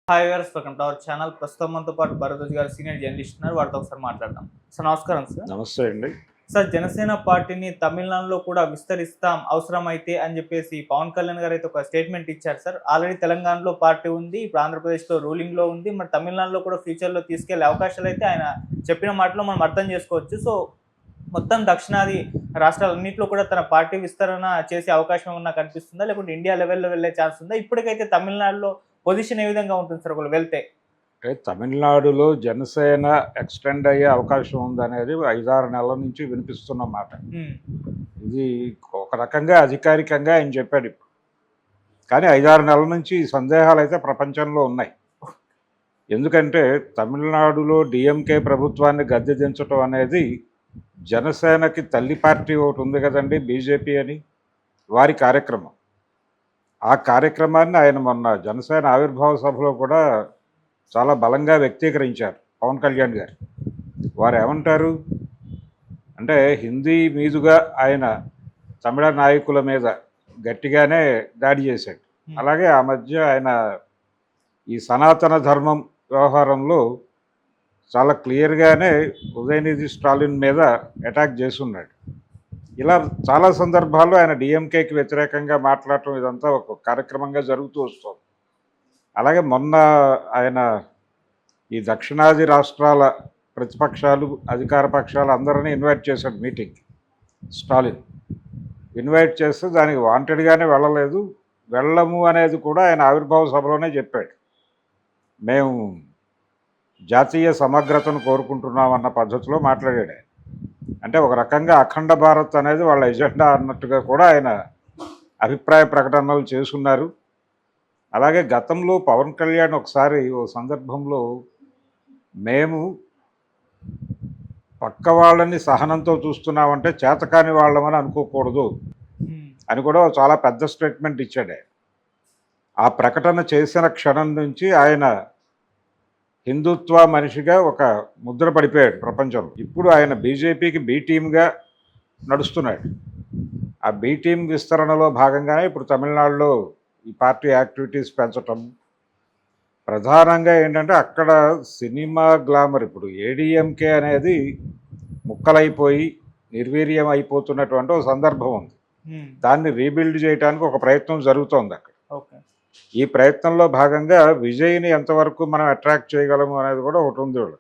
Hi viewers, welcome to our channel. ప్రస్తుతం మనతో పాటు భరద్వాజ్ గారు సీనియర్ జర్నలిస్ట్ ఉన్నారు. వారితో ఒకసారి మాట్లాడదాం. సార్ నమస్కారం సార్. నమస్తే అండి. సార్, జనసేన పార్టీని తమిళనాడులో కూడా విస్తరిస్తాం అవసరమైతే అని చెప్పేసి పవన్ కళ్యాణ్ గారు అయితే ఒక స్టేట్మెంట్ ఇచ్చారు సార్. ఆల్రెడీ తెలంగాణలో పార్టీ ఉంది, ఇప్పుడు ఆంధ్రప్రదేశ్లో రూలింగ్లో ఉంది. మరి తమిళనాడులో కూడా ఫ్యూచర్లో తీసుకెళ్లే అవకాశాలు అయితే ఆయన చెప్పిన మాటలో మనం అర్థం చేసుకోవచ్చు. సో మొత్తం దక్షిణాది రాష్ట్రాలన్నింటిలో కూడా తన పార్టీ విస్తరణ చేసే అవకాశం ఉన్నా కనిపిస్తుందా, లేకుంటే ఇండియా లెవెల్లో వెళ్ళే ఛాన్స్ ఉందా? ఇప్పటికైతే తమిళనాడులో పొజిషన్ ఏ విధంగా ఉంటుంది సార్ ఒకళ్ళు వెళ్తే? అంటే తమిళనాడులో జనసేన ఎక్స్టెండ్ అయ్యే అవకాశం ఉందనేది 5-6 నెలల నుంచి వినిపిస్తున్న మాట. ఇది ఒక రకంగా అధికారికంగా ఆయన చెప్పాడు ఇప్పుడు. కానీ 5-6 నెలల నుంచి ఈ సందేహాలు అయితే ప్రపంచంలో ఉన్నాయి. ఎందుకంటే తమిళనాడులో డిఎంకే ప్రభుత్వాన్ని గద్దె దించడం అనేది జనసేనకి తల్లి పార్టీ ఒకటి ఉంది కదండి, బీజేపీ అని, వారి కార్యక్రమం. ఆ కార్యక్రమాన్ని ఆయన మొన్న జనసేన ఆవిర్భావ సభలో కూడా చాలా బలంగా వ్యక్తీకరించారు పవన్ కళ్యాణ్ గారు. వారు ఏమంటారు అంటే, హిందీ మీదుగా ఆయన తమిళ నాయకుల మీద గట్టిగానే దాడి చేశాడు. అలాగే ఆ మధ్య ఆయన ఈ సనాతన ధర్మం వ్యవహారంలో చాలా క్లియర్గానే ఉదయనిధి స్టాలిన్ మీద అటాక్ చేస్తున్నాడు. ఇలా చాలా సందర్భాల్లో ఆయన డిఎంకేకి వ్యతిరేకంగా మాట్లాడటం ఇదంతా ఒక కార్యక్రమంగా జరుగుతూ వస్తుంది. అలాగే మొన్న ఆయన ఈ దక్షిణాది రాష్ట్రాల ప్రతిపక్షాలు, అధికార పక్షాలు అందరినీ ఇన్వైట్ చేశాడు మీటింగ్కి స్టాలిన్. ఇన్వైట్ చేస్తే దానికి వాంటెడ్గానే వెళ్ళలేదు. వెళ్ళము అనేది కూడా ఆయన ఆవిర్భావ సభలోనే చెప్పాడు. మేము జాతీయ సమగ్రతను కోరుకుంటున్నామన్న పద్ధతిలో మాట్లాడాడు. అంటే ఒక రకంగా అఖండ భారత్ అనేది వాళ్ళ ఎజెండా అన్నట్టుగా కూడా ఆయన అభిప్రాయ ప్రకటనలు చేస్తున్నారు. అలాగే గతంలో పవన్ కళ్యాణ్ ఒకసారి ఓ సందర్భంలో మేము పక్క వాళ్ళని సహనంతో చూస్తున్నామంటే చేతకాని వాళ్ళమని అనుకోకూడదు అని కూడా చాలా పెద్ద స్టేట్మెంట్ ఇచ్చాడు. ఆ ప్రకటన చేసిన క్షణం నుంచి ఆయన హిందుత్వ మనిషిగా ఒక ముద్ర పడిపోయాడు ప్రపంచంలో. ఇప్పుడు ఆయన బీజేపీకి బి టీమ్గా నడుస్తున్నాడు. ఆ బి టీమ్ విస్తరణలో భాగంగానే ఇప్పుడు తమిళనాడులో ఈ పార్టీ యాక్టివిటీస్ పెంచటం. ప్రధానంగా ఏంటంటే అక్కడ సినిమా గ్లామర్, ఇప్పుడు ఏడీఎంకే అనేది ముక్కలైపోయి నిర్వీర్యం అయిపోతున్నటువంటి ఒక సందర్భం ఉంది. దాన్ని రీబిల్డ్ చేయడానికి ఒక ప్రయత్నం జరుగుతోంది అక్కడ. ఈ ప్రయత్నంలో భాగంగా విజయ్ని ఎంతవరకు మనం అట్రాక్ట్ చేయగలము అనేది కూడా ఒకటి ఉంది వాళ్ళు.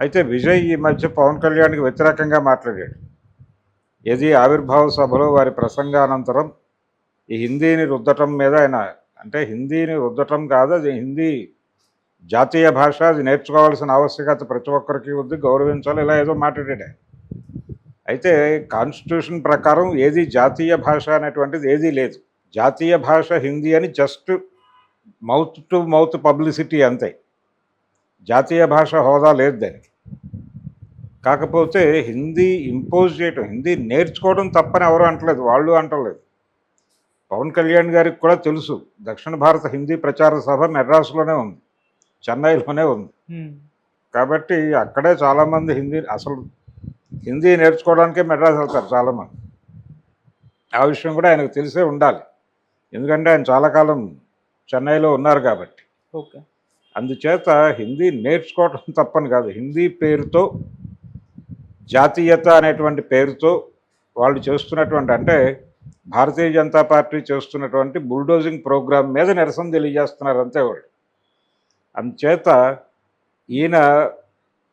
అయితే విజయ్ ఈ మధ్య పవన్ కళ్యాణ్కి వ్యతిరేకంగా మాట్లాడాడు. ఏది ఆవిర్భావ సభలో వారి ప్రసంగానంతరం ఈ హిందీని రుద్దటం మీద ఆయన, అంటే హిందీని రుద్దటం కాదు, అది హిందీ జాతీయ భాష, అది నేర్చుకోవాల్సిన ఆవశ్యకత ప్రతి ఒక్కరికి ఉంది, గౌరవించాలి, ఇలా ఏదో మాట్లాడాడు. అయితే కాన్స్టిట్యూషన్ ప్రకారం ఏది జాతీయ భాష అనేటువంటిది ఏదీ లేదు. జాతీయ భాష హిందీ అని just mouth to mouth publicity అంతే. జాతీయ భాష హోదా లేదు దానికి. కాకపోతే హిందీ ఇంపోజ్ చేయటం, హిందీ నేర్చుకోవడం తప్పని ఎవరు అంటలేదు, వాళ్ళు అంటలేదు. పవన్ కళ్యాణ్ గారికి కూడా తెలుసు, దక్షిణ భారత హిందీ ప్రచార సభ మెడ్రాస్లోనే ఉంది, చెన్నైలోనే ఉంది. కాబట్టి అక్కడే చాలామంది హిందీ నేర్చుకోవడానికే మెడ్రాస్ వెళ్తారు చాలామంది. ఆ విషయం కూడా ఆయనకు తెలిసే ఉండాలి, ఎందుకంటే ఆయన చాలా కాలం చెన్నైలో ఉన్నారు కాబట్టి. అందుచేత హిందీ నేర్చుకోవటం తప్పని కాదు, హిందీ పేరుతో జాతీయత అనేటువంటి పేరుతో వాళ్ళు చేస్తున్నటువంటి, అంటే భారతీయ జనతా పార్టీ చేస్తున్నటువంటి బుల్డోజింగ్ ప్రోగ్రాం మీద నిరసన తెలియజేస్తున్నారు అంతే వాళ్ళు. అందుచేత ఈయన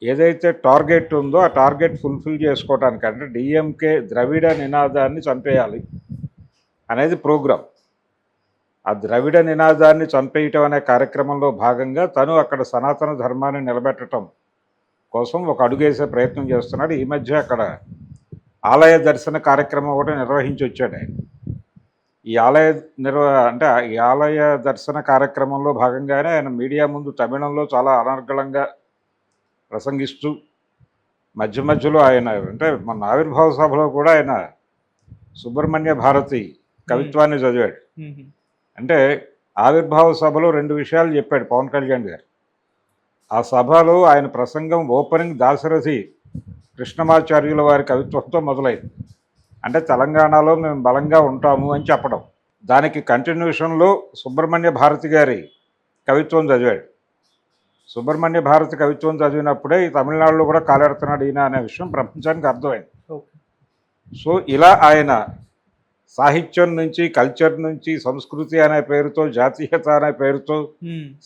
ఏదైతే టార్గెట్ ఉందో ఆ టార్గెట్ ఫుల్ఫిల్ చేసుకోవడానికి, అంటే డిఎంకే ద్రవిడ నినాదాన్ని చంపేయాలి అనేది ప్రోగ్రాం. ఆ ద్రవిడ నినాదాన్ని చంపేయటం అనే కార్యక్రమంలో భాగంగా తను అక్కడ సనాతన ధర్మాన్ని నిలబెట్టడం కోసం ఒక అడుగేసే ప్రయత్నం చేస్తున్నాడు. ఈ మధ్య అక్కడ ఆలయ దర్శన కార్యక్రమం ఒకటి నిర్వహించి వచ్చాడు ఆయన. ఈ ఆలయ దర్శన కార్యక్రమంలో భాగంగానే ఆయన మీడియా ముందు తమిళంలో చాలా అనర్గళంగా ప్రసంగిస్తూ మధ్య మధ్యలో ఆయన, అంటే మన ఆవిర్భావ సభలో కూడా ఆయన సుబ్రహ్మణ్య భారతి కవిత్వాన్ని చదివాడు. అంటే ఆవిర్భావ సభలో 2 విషయాలు చెప్పాడు పవన్ కళ్యాణ్ గారు. ఆ సభలో ఆయన ప్రసంగం ఓపెనింగ్ దాశరథి కృష్ణమాచార్యుల వారి కవిత్వంతో మొదలైంది. అంటే తెలంగాణలో మేము బలంగా ఉంటాము అని చెప్పడం. దానికి కంటిన్యూషన్లో సుబ్రహ్మణ్య భారతి గారి కవిత్వం చదివాడు. సుబ్రహ్మణ్య భారతి కవిత్వం చదివినప్పుడే ఈ తమిళనాడులో కూడా కాలెడుతున్నాడు ఈయన అనే విషయం ప్రపంచానికి అర్థమైంది. ఓకే. సో ఇలా ఆయన సాహిత్యం నుంచి, కల్చర్ నుంచి, సంస్కృతి అనే పేరుతో, జాతీయత అనే పేరుతో,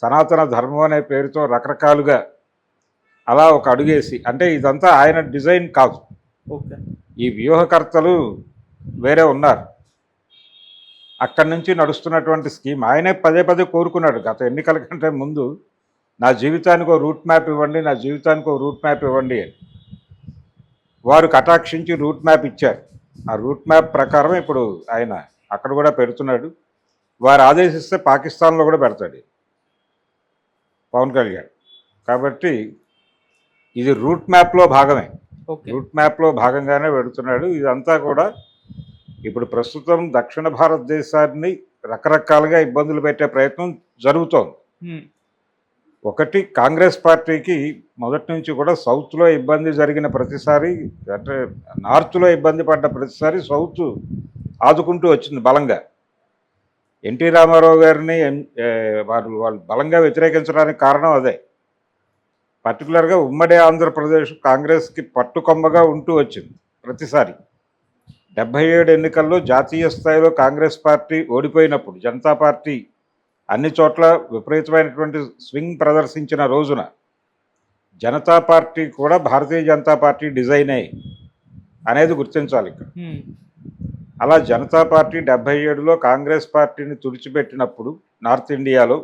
సనాతన ధర్మం అనే పేరుతో రకరకాలుగా అలా ఒక అడుగేసి, అంటే ఇదంతా ఆయన డిజైన్ కాదు. ఓకే. ఈ వ్యూహకర్తలు వేరే ఉన్నారు. అక్కడి నుంచి నడుస్తున్నటువంటి స్కీమ్ ఆయనే పదే పదే కోరుకున్నాడు గత ఎన్నికల కంటే ముందు, నా జీవితానికి ఒక రూట్ మ్యాప్ ఇవ్వండి, నా జీవితానికి ఒక రూట్ మ్యాప్ ఇవ్వండి అని. వారు కటాక్షించి రూట్ మ్యాప్ ఇచ్చారు. ఆ రూట్ మ్యాప్ ప్రకారం ఇప్పుడు ఆయన అక్కడ కూడా పెడుతున్నాడు. వారు ఆదేశిస్తే పాకిస్తాన్లో కూడా పెడతాడు పవన్ కళ్యాణ్. కాబట్టి ఇది రూట్ మ్యాప్లో భాగమే. ఓకే. రూట్ మ్యాప్లో భాగంగానే పెడుతున్నాడు. ఇదంతా కూడా ఇప్పుడు ప్రస్తుతం దక్షిణ భారతదేశాన్ని రకరకాలుగా ఇబ్బందులు పెట్టే ప్రయత్నం జరుగుతోంది. ఒకటి, కాంగ్రెస్ పార్టీకి మొదటి నుంచి కూడా సౌత్లో ఇబ్బంది జరిగిన ప్రతిసారి, అంటే నార్త్లో ఇబ్బంది పడ్డ ప్రతిసారి సౌత్ ఆదుకుంటూ వచ్చింది బలంగా. ఎన్టీ రామారావు గారిని వాళ్ళు బలంగా వ్యతిరేకించడానికి కారణం అదే. పర్టికులర్గా ఉమ్మడి ఆంధ్రప్రదేశ్ కాంగ్రెస్కి పట్టుకొమ్మగా ఉంటూ వచ్చింది ప్రతిసారి. 77 ఎన్నికల్లో జాతీయ స్థాయిలో కాంగ్రెస్ పార్టీ ఓడిపోయినప్పుడు జనతా పార్టీ అన్ని చోట్ల విపరీతమైనటువంటి స్వింగ్ ప్రదర్శించిన రోజున జనతా పార్టీ కూడా భారతీయ జనతా పార్టీ డిజైనే అనేది గుర్తించాలి ఇక్కడ. అలా జనతా పార్టీ 77లో కాంగ్రెస్ పార్టీని తుడిచిపెట్టినప్పుడు నార్త్ ఇండియాలో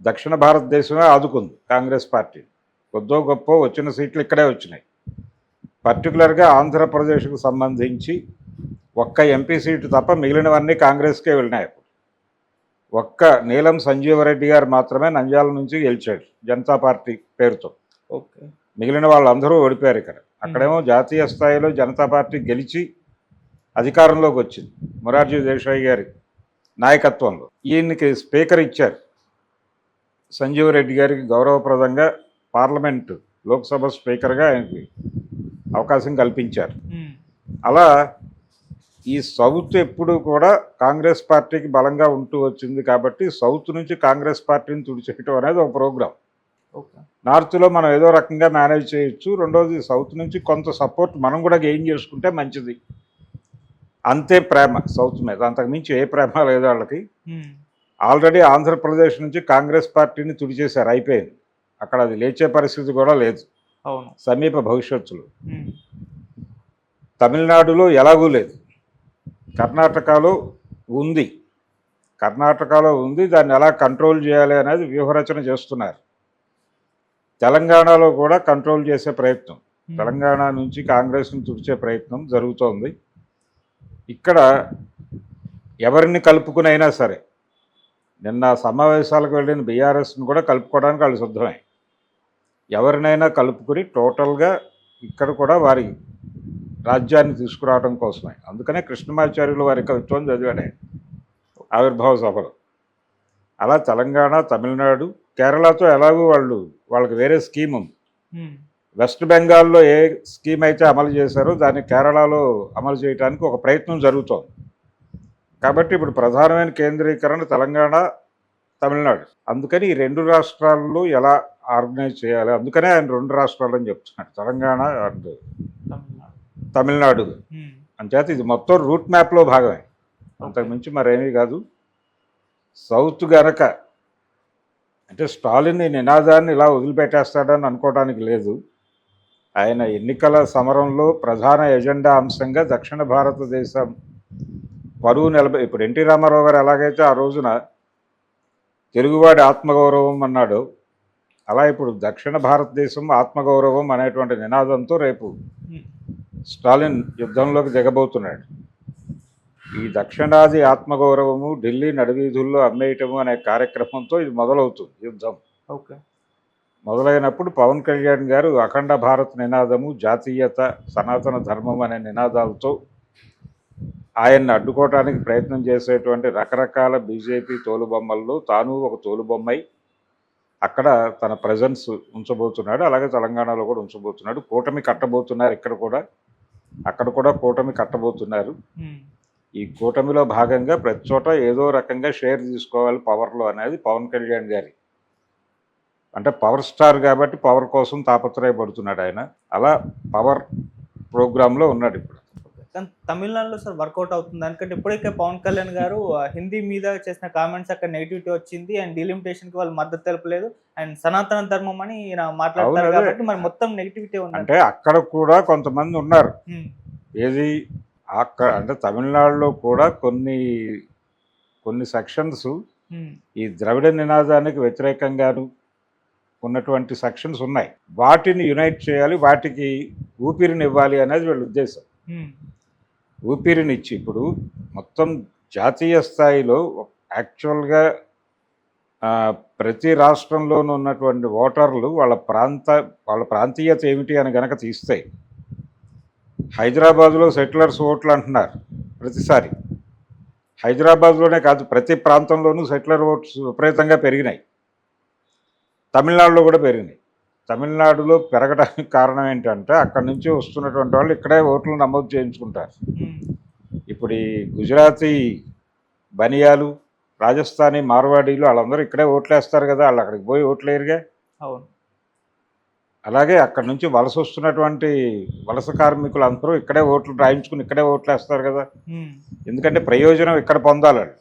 దక్షిణ భారతదేశమే ఆదుకుంది కాంగ్రెస్ పార్టీ. కొద్దో గొప్ప వచ్చిన సీట్లు ఇక్కడే వచ్చినాయి. పర్టికులర్గా ఆంధ్రప్రదేశ్కు సంబంధించి ఒక్క ఎంపీ సీటు తప్ప మిగిలినవన్నీ కాంగ్రెస్కే వెళ్ళినాయి. ఒక్క నీలం సంజీవరెడ్డి గారు మాత్రమే నంద్యాల నుంచి గెలిచాడు జనతా పార్టీ పేరుతో. ఓకే. మిగిలిన వాళ్ళందరూ ఓడిపోయారు ఇక్కడ. అక్కడేమో జాతీయ స్థాయిలో జనతా పార్టీ గెలిచి అధికారంలోకి వచ్చింది మొరార్జీ దేశాయ్ గారి నాయకత్వంలో. ఈయనకి స్పీకర్ ఇచ్చారు. సంజీవరెడ్డి గారికి గౌరవప్రదంగా పార్లమెంటు లోక్సభ స్పీకర్గా ఆయనకి అవకాశం కల్పించారు. అలా ఈ సౌత్ ఎప్పుడు కూడా కాంగ్రెస్ పార్టీకి బలంగా ఉంటూ వచ్చింది. కాబట్టి సౌత్ నుంచి కాంగ్రెస్ పార్టీని తుడిచేయటం అనేది ఒక ప్రోగ్రాం. నార్త్లో మనం ఏదో రకంగా మేనేజ్ చేయొచ్చు. రెండోది, సౌత్ నుంచి కొంత సపోర్ట్ మనం కూడా గెయిన్ చేసుకుంటే మంచిది. అంతే ప్రేమ సౌత్ మీద, అంతకుమించి ఏ ప్రేమ లేదు వాళ్ళకి. ఆల్రెడీ ఆంధ్రప్రదేశ్ నుంచి కాంగ్రెస్ పార్టీని తుడిచేశారు, అయిపోయింది. అక్కడ అది లేచే పరిస్థితి కూడా లేదు సమీప భవిష్యత్తులో. తమిళనాడులో ఎలాగూ లేదు. కర్ణాటకలో ఉంది. దాన్ని ఎలా కంట్రోల్ చేయాలి అనేది వ్యూహరచన చేస్తున్నారు. తెలంగాణలో కూడా కంట్రోల్ చేసే ప్రయత్నం, తెలంగాణ నుంచి కాంగ్రెస్ను తుడిచే ప్రయత్నం జరుగుతోంది. ఇక్కడ ఎవరిని కలుపుకునైనా సరే, నిన్న సమావేశాలకు వెళ్ళిన బీఆర్ఎస్ని కూడా కలుపుకోవడానికి వాళ్ళు సిద్ధమే. ఎవరినైనా కలుపుకుని టోటల్గా ఇక్కడ కూడా వారి రాజ్యాన్ని తీసుకురావడం కోసమే. అందుకనే కృష్ణమాచార్యులు వారి కవిత్వం చదివాడే ఆవిర్భావ సభలో. అలా తెలంగాణ, తమిళనాడు, కేరళతో ఎలాగూ వాళ్ళకి వేరే స్కీమ్ ఉంది. వెస్ట్ బెంగాల్లో ఏ స్కీమ్ అయితే అమలు చేశారో దాన్ని కేరళలో అమలు చేయడానికి ఒక ప్రయత్నం జరుగుతోంది. కాబట్టి ఇప్పుడు ప్రధానమైన కేంద్రీకరణ తెలంగాణ, తమిళనాడు. అందుకని ఈ రెండు రాష్ట్రాల్లో ఎలా ఆర్గనైజ్ చేయాలి, అందుకనే ఆయన రెండు రాష్ట్రాలని చెప్తున్నాడు, తెలంగాణ అండ్ తమిళనాడు. అంచేత ఇది మొత్తం రూట్ మ్యాప్లో భాగమే, అంతకుమించి మరేమీ కాదు. సౌత్ గనక అంటే స్టాలిన్ ఈ నినాదాన్ని ఇలా వదిలిపెట్టేస్తాడని అనుకోవడానికి లేదు. ఆయన ఎన్నికల సమరంలో ప్రధాన ఎజెండా అంశంగా దక్షిణ భారతదేశం పరువు ఇప్పుడు ఎన్టీ రామారావు గారు ఎలాగైతే ఆ రోజున తెలుగువాడి ఆత్మగౌరవం అన్నాడు, అలా ఇప్పుడు దక్షిణ భారతదేశం ఆత్మగౌరవం అనేటువంటి నినాదంతో రేపు స్టాలిన్ యుద్ధంలోకి దిగబోతున్నాడు. ఈ దక్షిణాది ఆత్మగౌరవము ఢిల్లీ నడివీధుల్లో అమ్మేయటము అనే కార్యక్రమంతో ఇది మొదలవుతుంది యుద్ధం. ఓకే. మొదలైనప్పుడు పవన్ కళ్యాణ్ గారు అఖండ భారత్ నినాదము, జాతీయత, సనాతన ధర్మం అనే నినాదాలతో ఆయన్ని అడ్డుకోవడానికి ప్రయత్నం చేసేటువంటి రకరకాల బీజేపీ తోలుబొమ్మల్లో తాను ఒక తోలుబొమ్మై అక్కడ తన ప్రజెన్స్ ఉంచబోతున్నాడు. అలాగే తెలంగాణలో కూడా ఉంచబోతున్నాడు. కూటమి కట్టబోతున్నారు. ఇక్కడ కూడా, అక్కడ కూడా కూటమి కట్టబోతున్నారు. ఈ కూటమిలో భాగంగా ప్రతి చోట ఏదో రకంగా షేర్ తీసుకోవాలి పవర్లో అనేది పవన్ కళ్యాణ్ గారి అంటే పవర్ స్టార్ కాబట్టి పవర్ కోసం తాపత్రయపడుతున్నాడు ఆయన. అలా పవర్ ప్రోగ్రాంలో ఉన్నాడు ఇప్పుడు. కానీ తమిళనాడులో సార్ వర్కౌట్ అవుతుంది. ఎందుకంటే ఇప్పటికే పవన్ కళ్యాణ్ గారు హిందీ మీద చేసిన కామెంట్స్ అక్కడ నెగటివిటీ వచ్చింది. అండ్ డీలిమిటేషన్‌కి వాళ్ళు మద్దతు తెలపలేదు. అండ్ సనాతన ధర్మం అని ఈయన మాట్లాడతారు అవును, అదే. కాబట్టి మరి మొత్తం నెగటివిటీ ఉంది. అంటే అక్కడ కూడా కొంతమంది ఉన్నారు. హ్మ్. ఏది అంటే తమిళనాడులో కూడా కొన్ని సెక్షన్స్ హ్మ్. ఈ ద్రవిడ నినాదానికి వ్యతిరేకంగాను ఉన్నటువంటి సెక్షన్స్ ఉన్నాయి. వాటిని యునైట్ చేయాలి, వాటికి ఊపిరినివ్వాలి అనేది వీళ్ళ ఉద్దేశం. హ్మ్. ఊపిరినిచ్చి ఇప్పుడు మొత్తం జాతీయ స్థాయిలో యాక్చువల్గా ప్రతి రాష్ట్రంలోనూ ఉన్నటువంటి ఓటర్లు వాళ్ళ ప్రాంతీయత ఏమిటి అని గనక తీస్తే హైదరాబాద్లో సెటిలర్స్ ఓట్లు అంటున్నారు ప్రతిసారి. హైదరాబాద్లోనే కాదు, ప్రతి ప్రాంతంలోనూ సెటిలర్ ఓట్స్ విపరీతంగా పెరిగినాయి. తమిళనాడులో కూడా పెరిగినాయి. తమిళనాడులో పెరగడానికి కారణం ఏంటంటే అక్కడి నుంచి వస్తున్నటువంటి వాళ్ళు ఇక్కడే ఓట్లు నమోదు చేయించుకుంటారు. హ్మ్. ఇప్పుడు ఈ గుజరాతీ బనియాలు, రాజస్థానీ మార్వాడీలు వాళ్ళందరూ ఇక్కడే ఓట్లేస్తారు కదా, వాళ్ళు అక్కడికి పోయి ఓట్లేరుగా. అవును. అలాగే అక్కడి నుంచి వలస వస్తున్నటువంటి వలస కార్మికులు అందరూ ఇక్కడే ఓట్లు రాయించుకుని ఇక్కడే ఓట్లేస్తారు కదా, హ్మ్. ఎందుకంటే ప్రయోజనం ఇక్కడ పొందాలి వాళ్ళు.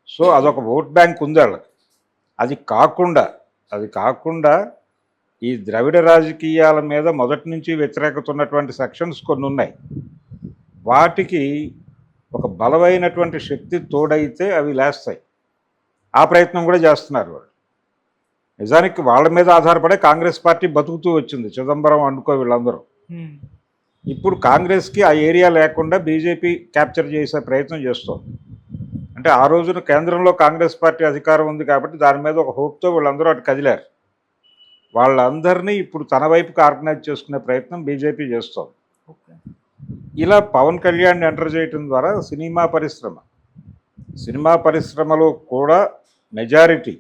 సో అదొక ఓట్ బ్యాంక్ ఉంది వాళ్ళకి. అది కాకుండా ఈ ద్రవిడ రాజకీయాల మీద మొదటి నుంచి వ్యతిరేకత ఉన్నటువంటి సెక్షన్స్ కొన్ని ఉన్నాయి. వాటికి ఒక బలమైనటువంటి శక్తి తోడైతే అవి లేస్తాయి. ఆ ప్రయత్నం కూడా చేస్తున్నారు వాళ్ళు. నిజానికి వాళ్ళ మీద ఆధారపడే కాంగ్రెస్ పార్టీ బతుకుతూ వచ్చింది, చిదంబరం అనుకో వీళ్ళందరూ. హ్మ్. ఇప్పుడు కాంగ్రెస్కి ఆ ఏరియా లేకుండా బీజేపీ క్యాప్చర్ చేసే ప్రయత్నం చేస్తోంది. అంటే ఆ రోజున కేంద్రంలో కాంగ్రెస్ పార్టీ అధికారం ఉంది కాబట్టి దాని మీద ఒక హోప్తో వీళ్ళందరూ అటు కదిలారు. వాళ్ళందరినీ ఇప్పుడు తన వైపుకి ఆర్గనైజ్ చేసుకునే ప్రయత్నం బీజేపీ చేస్తోంది. ఓకే. ఇలా పవన్ కళ్యాణ్ ఎంటర్ చేయడం ద్వారా సినిమా పరిశ్రమలో కూడా మెజారిటీ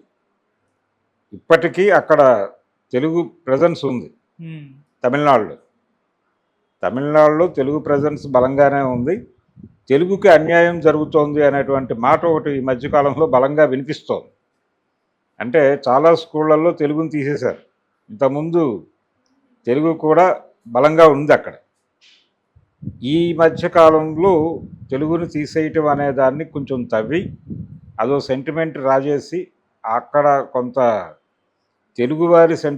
ఇప్పటికీ అక్కడ తెలుగు ప్రజెన్స్ ఉంది. హ్మ్. తమిళనాడులో తెలుగు ప్రజెన్స్ బలంగానే ఉంది. తెలుగుకి అన్యాయం జరుగుతోంది అనేటువంటి మాట ఒకటి ఈ మధ్యకాలంలో బలంగా వినిపిస్తోంది. అంటే చాలా స్కూళ్ళల్లో తెలుగుని తీసేశారు. ఇంతకుముందు తెలుగు కూడా బలంగా ఉంది అక్కడ. ఈ మధ్యకాలంలో తెలుగుని తీసేయటం అనే దాన్ని కొంచెం తవ్వి అదో సెంటిమెంట్ రాజేసి అక్కడ కొంత తెలుగువారి సెంటిమెంట్